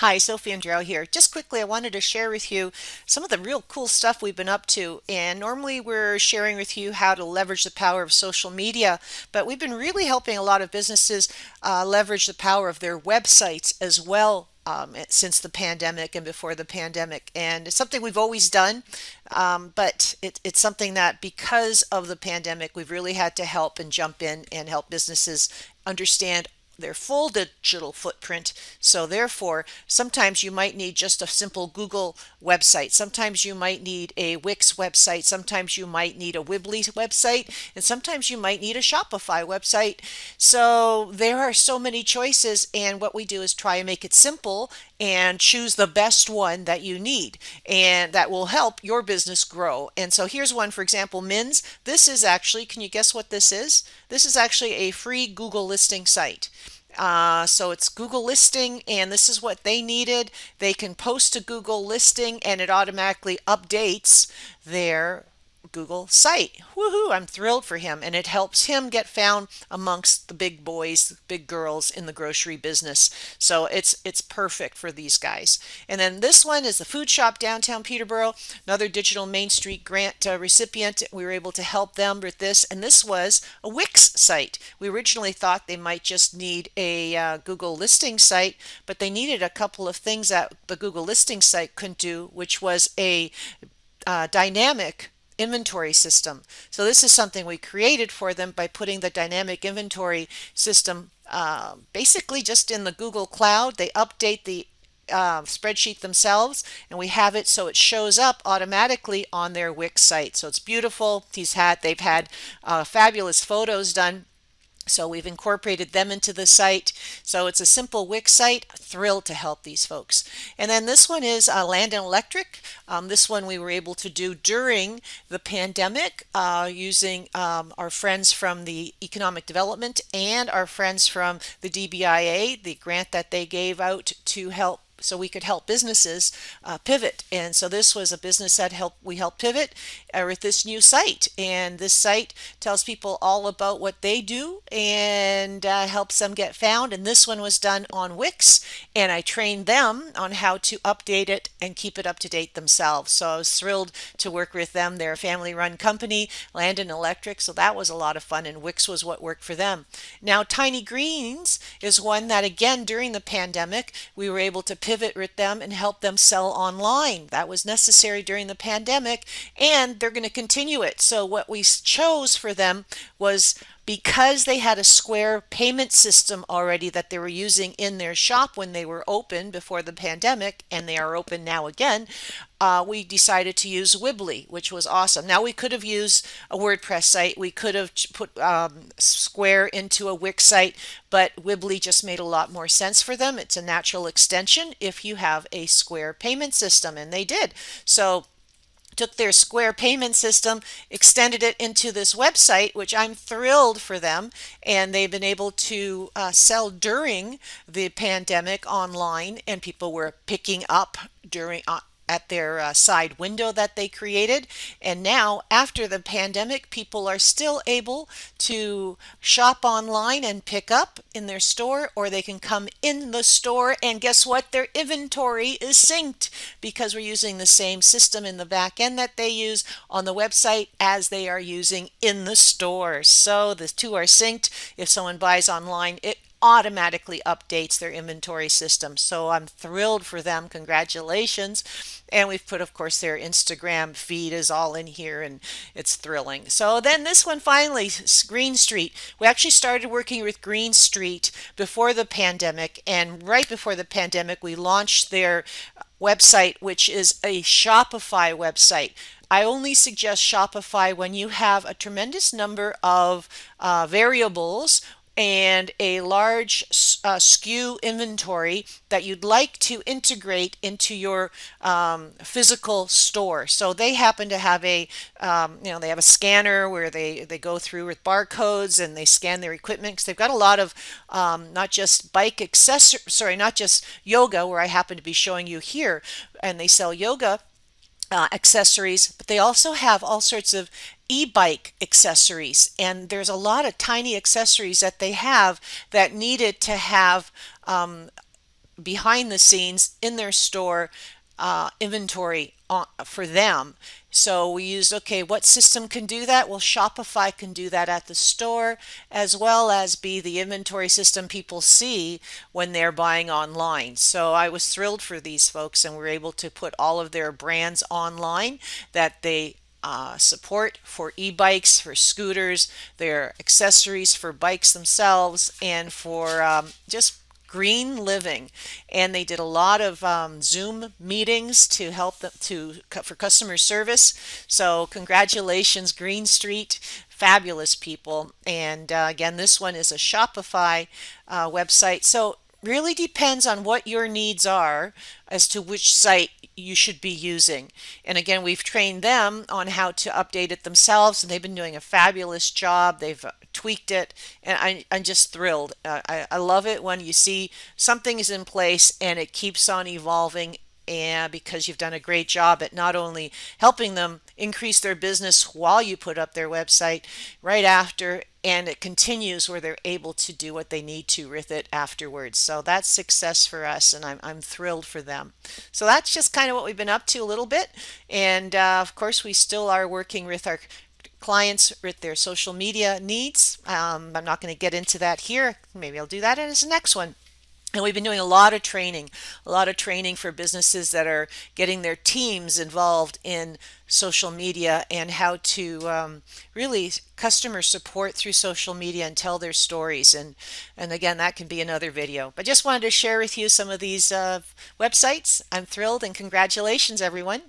Hi, Sofie Andreou here. Just quickly, I wanted to share with you some of the real cool stuff we've been up to. And normally we're sharing with you how to leverage the power of social media, but we've been really helping a lot of businesses leverage the power of their websites as well. Since the pandemic and before the pandemic. And it's something we've always done, but it's something that because of the pandemic, we've really had to help and jump in and help businesses understand their full digital footprint. So therefore, sometimes you might need just a simple Google website. Sometimes you might need a Wix website. Sometimes you might need a Weebly website. And sometimes you might need a Shopify website. So there are so many choices. And what we do is try and make it simple and choose the best one that you need and that will help your business grow. And so here's one, for example, Mins. This is actually, can you guess what this is? This is actually a free Google listing site. So it's Google listing, and this is what they needed. They can post a Google listing, and it automatically updates their Google site. Woohoo! I'm thrilled for him, and it helps him get found amongst the big boys, big girls in the grocery business. So it's perfect for these guys. And then this one is the food shop downtown Peterborough, another digital Main Street grant recipient. We were able to help them with this, and this was a Wix site. We originally thought they might just need a Google listing site, but they needed a couple of things that the Google listing site couldn't do, which was a dynamic inventory system. So this is something we created for them by putting the dynamic inventory system basically just in the Google Cloud. They update the spreadsheet themselves, and we have it so it shows up automatically on their Wix site. So it's beautiful. They've had fabulous photos done. So we've incorporated them into the site. So it's a simple Wix site. Thrilled to help these folks. And then this one is Landin Electric. This one we were able to do during the pandemic using our friends from the Economic Development and our friends from the DBIA, the grant that they gave out to help so we could help businesses pivot. And so this was a business that we helped pivot with this new site. And this site tells people all about what they do and helps them get found. And this one was done on Wix, and I trained them on how to update it and keep it up to date themselves. So I was thrilled to work with them. They're a family-run company, Landin Electric, so that was a lot of fun, and Wix was what worked for them. Now, Tiny Greens is one that, again, during the pandemic, we were able to pivot with them and help them sell online. That was necessary during the pandemic, and they're going to continue it. So what we chose for them was, because they had a Square payment system already that they were using in their shop when they were open before the pandemic, and they are open now again, we decided to use Weebly, which was awesome. Now we could have used a WordPress site, we could have put Square into a Wix site, but Weebly just made a lot more sense for them. It's a natural extension if you have a Square payment system, and they did. So took their Square payment system, extended it into this website, which I'm thrilled for them. And they've been able to sell during the pandemic online, and people were picking up during at their side window that they created. And now, after the pandemic, people are still able to shop online and pick up in their store, or they can come in the store, and guess what? Their inventory is synced because we're using the same system in the back end that they use on the website as they are using in the store. So the two are synced. If someone buys online, it automatically updates their inventory system. So I'm thrilled for them. Congratulations. And we've put, of course, their Instagram feed is all in here, and it's thrilling. So then this one finally, Green Street. We actually started working with Green Street before the pandemic, and right before the pandemic, we launched their website, which is a Shopify website. I only suggest Shopify when you have a tremendous number of variables and a large SKU inventory that you'd like to integrate into your physical store. So they happen to have they have a scanner where they go through with barcodes and they scan their equipment, because they've got a lot of not just not just yoga, where I happen to be showing you here, and they sell yoga accessories, but they also have all sorts of e-bike accessories, and there's a lot of tiny accessories that they have that needed to have behind the scenes in their store inventory for them. So we used, okay, what system can do that? Well, Shopify can do that at the store, as well as be the inventory system people see when they're buying online. So I was thrilled for these folks, and we're able to put all of their brands online that they support for e-bikes, for scooters, their accessories for bikes themselves, and for just green living. And they did a lot of Zoom meetings to help them for customer service. So congratulations, Green Street, fabulous people. And again, this one is a Shopify website. So really depends on what your needs are as to which site you should be using. And again, we've trained them on how to update it themselves, and they've been doing a fabulous job. They've tweaked it, and I'm just thrilled. I love it when you see something is in place and it keeps on evolving, and because you've done a great job at not only helping them increase their business while you put up their website, right after, and it continues where they're able to do what they need to with it afterwards. So that's success for us, and I'm thrilled for them. So that's just kind of what we've been up to a little bit. And of course, we still are working with our clients with their social media needs. I'm not going to get into that here. Maybe I'll do that in the next one. And we've been doing a lot of training for businesses that are getting their teams involved in social media and how to really customer support through social media and tell their stories. And again, that can be another video. But just wanted to share with you some of these websites. I'm thrilled, and congratulations, everyone.